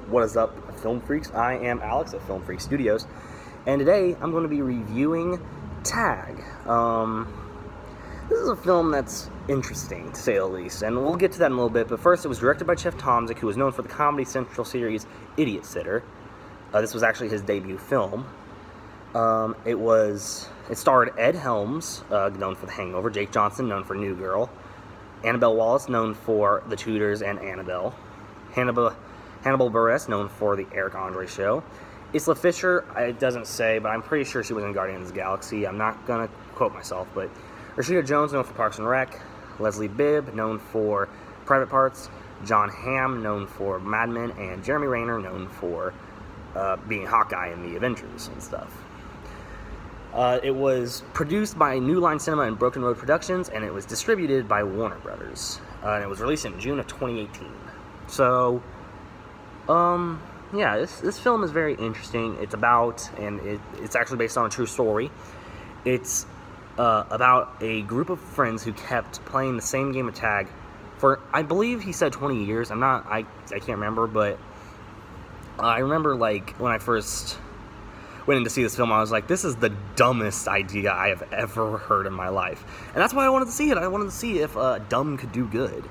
What is up, Film Freaks? I am Alex at Film Freak Studios, and today I'm going to be reviewing Tag. This is a film that's interesting, to say the least, and we'll get to that in a little bit, but first, it was directed by Jeff Tomzik, who was known for the Comedy Central series Idiot Sitter. This was actually his debut film. It starred Ed Helms, known for The Hangover, Jake Johnson, known for New Girl, Annabelle Wallis, known for The Tudors and Annabelle, Hannibal Buress, known for The Eric Andre Show. Isla Fisher, it doesn't say, but I'm pretty sure she was in Guardians of the Galaxy. I'm not going to quote myself, but Rashida Jones, known for Parks and Rec. Leslie Bibb, known for Private Parts. John Hamm, known for Mad Men. And Jeremy Renner, known for being Hawkeye in the Avengers and stuff. It was produced by New Line Cinema and Broken Road Productions, and it was distributed by Warner Brothers. And it was released in June of 2018. So, yeah, this film is very interesting. It's it's actually based on a true story. It's about a group of friends who kept playing the same game of tag for, I believe he said 20 years. I can't remember, but I remember, like, when I first went in to see this film, I was like, this is the dumbest idea I have ever heard in my life. And that's why I wanted to see it. I wanted to see if dumb could do good.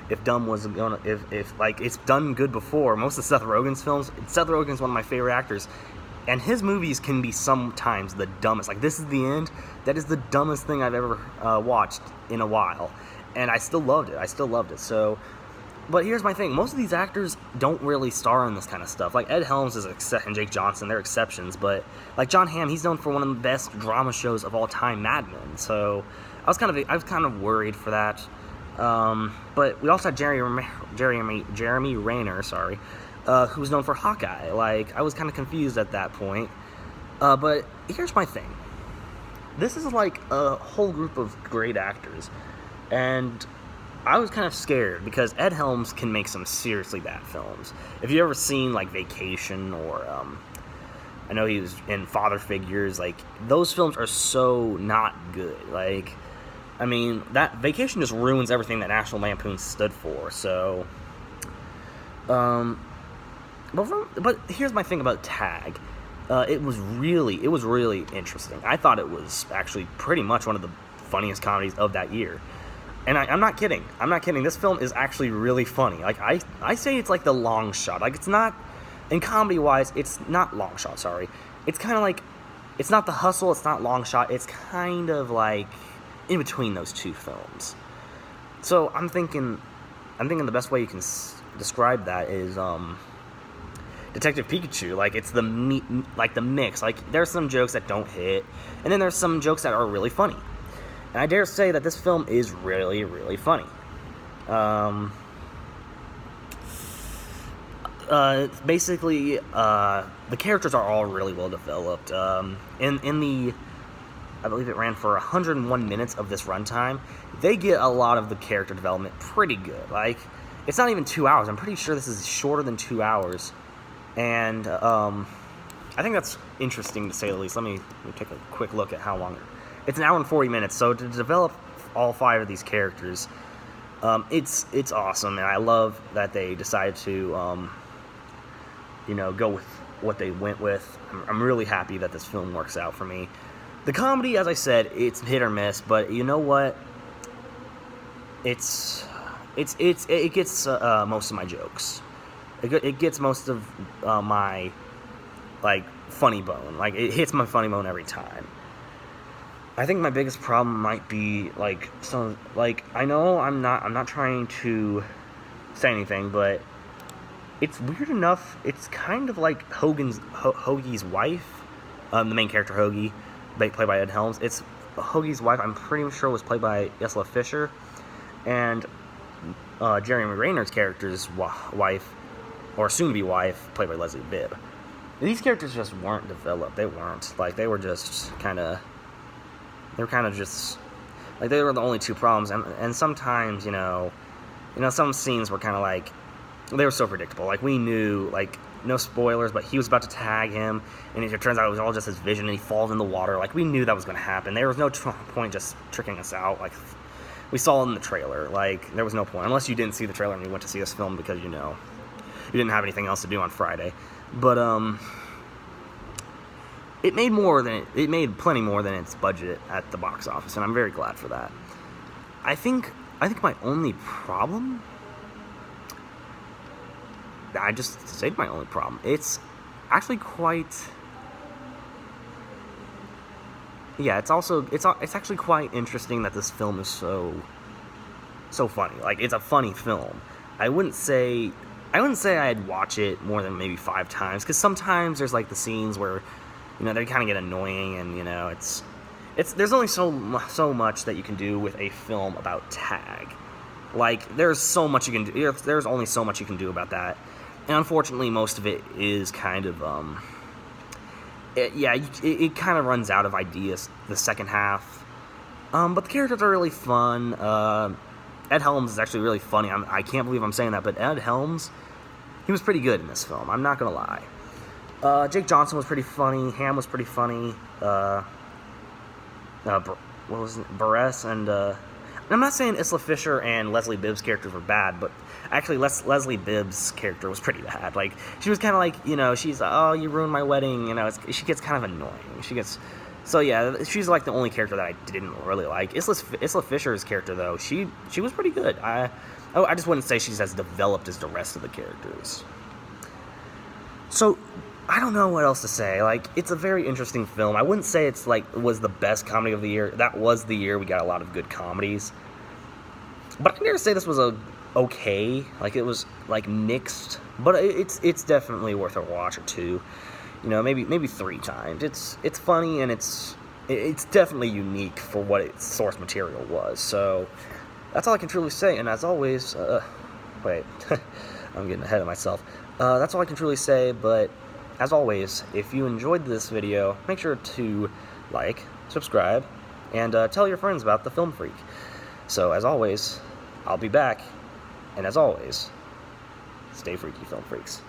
If dumb was gonna, if like, it's done good before. Most of Seth Rogen's films, Seth Rogen's one of my favorite actors, and his movies can be sometimes the dumbest. Like, This Is the End, that is the dumbest thing I've ever watched in a while, and I still loved it. So, but here's my thing: most of these actors don't really star in this kind of stuff. Like Ed Helms and Jake Johnson, they're exceptions. But like John Hamm, he's known for one of the best drama shows of all time, Mad Men. So I was kind of worried for that. But we also had Jeremy Renner, who was known for Hawkeye. Like, I was kind of confused at that point. But here's my thing. This is like a whole group of great actors. And I was kind of scared because Ed Helms can make some seriously bad films. If you've ever seen, like, Vacation or, I know he was in Father Figures, like, those films are so not good. Like, I mean, that Vacation just ruins everything that National Lampoon stood for, so, but here's my thing about Tag. It was really interesting. I thought it was actually pretty much one of the funniest comedies of that year. And I'm not kidding. This film is actually really funny. Like, I say it's like the Long Shot. Like, it's not, in comedy-wise, it's not Long Shot, sorry. It's kind of like, it's not The Hustle, it's not Long Shot. It's kind of like in between those two films. So I'm thinking the best way you can describe that is Detective Pikachu. Like, it's the mix. Like, there's some jokes that don't hit, and then there's some jokes that are really funny. And I dare say that this film is really, really funny. Basically, the characters are all really well developed. I believe it ran for 101 minutes of this runtime. They get a lot of the character development pretty good. Like, it's not even 2 hours. I'm pretty sure this is shorter than 2 hours. And I think that's interesting, to say the least. Let me take a quick look at how long. It's an hour and 40 minutes. So to develop all 5 of these characters, it's awesome. And I love that they decided to, go with what they went with. I'm really happy that this film works out for me. The comedy, as I said, it's hit or miss, but you know what? It gets most of my jokes. It gets most of my, like, funny bone. Like, it hits my funny bone every time. I think my biggest problem might be, like, I know I'm not trying to say anything, but it's weird enough. It's kind of like Hoagie's wife, the main character Hoagie, played by Ed Helms. It's Hoagie's wife. I'm pretty sure was played by Isla Fisher, and Jeremy Renner's character's wife, or soon-to-be wife, played by Leslie Bibb. These characters just weren't developed. They weren't. Like, they were just kind of. They were kind of just. Like, they were the only two problems, and sometimes, some scenes were kind of like. They were so predictable. Like, we knew, like, no spoilers, but he was about to tag him, and it turns out it was all just his vision, and he falls in the water. Like, we knew that was going to happen. There was no point just tricking us out. Like, we saw it in the trailer. Like, there was no point. Unless you didn't see the trailer and you went to see this film because, you didn't have anything else to do on Friday. But it made plenty more than its budget at the box office, and I'm very glad for that. I think my only problem, I just said my only problem, it's actually quite, yeah, it's actually quite interesting that this film is so funny. Like, it's a funny film. I wouldn't say I'd watch it more than maybe 5 times, because sometimes there's like the scenes where, you know, they kind of get annoying, and, you know, there's only so much that you can do with a film about tag. Like, there's so much you can do. There's only so much you can do about that, and unfortunately, most of it is kind of it kind of runs out of ideas the second half. But the characters are really fun. Ed Helms is actually really funny. I can't believe I'm saying that, but Ed Helms, he was pretty good in this film. I'm not gonna lie. Jake Johnson was pretty funny. Ham was pretty funny. What was it? Barres and I'm not saying Isla Fisher and Leslie Bibbs' characters were bad, but actually Leslie Bibbs' character was pretty bad. Like, she was kind of like, you know, she's oh, you ruined my wedding. You know, she gets kind of annoying. So yeah, she's like the only character that I didn't really like. Isla Fisher's character, though, she was pretty good. I just wouldn't say she's as developed as the rest of the characters. So, I don't know what else to say. Like, it's a very interesting film. I wouldn't say it's like was the best comedy of the year. That was the year we got a lot of good comedies. But I can never say this was okay. Like, it was like mixed. But it's definitely worth a watch or two. You know, maybe 3 times. It's funny, and it's definitely unique for what its source material was. So that's all I can truly say. And as always, wait, I'm getting ahead of myself. That's all I can truly say. But as always, if you enjoyed this video, make sure to like, subscribe, and tell your friends about the Film Freak. So as always, I'll be back. And as always, stay freaky, Film Freaks.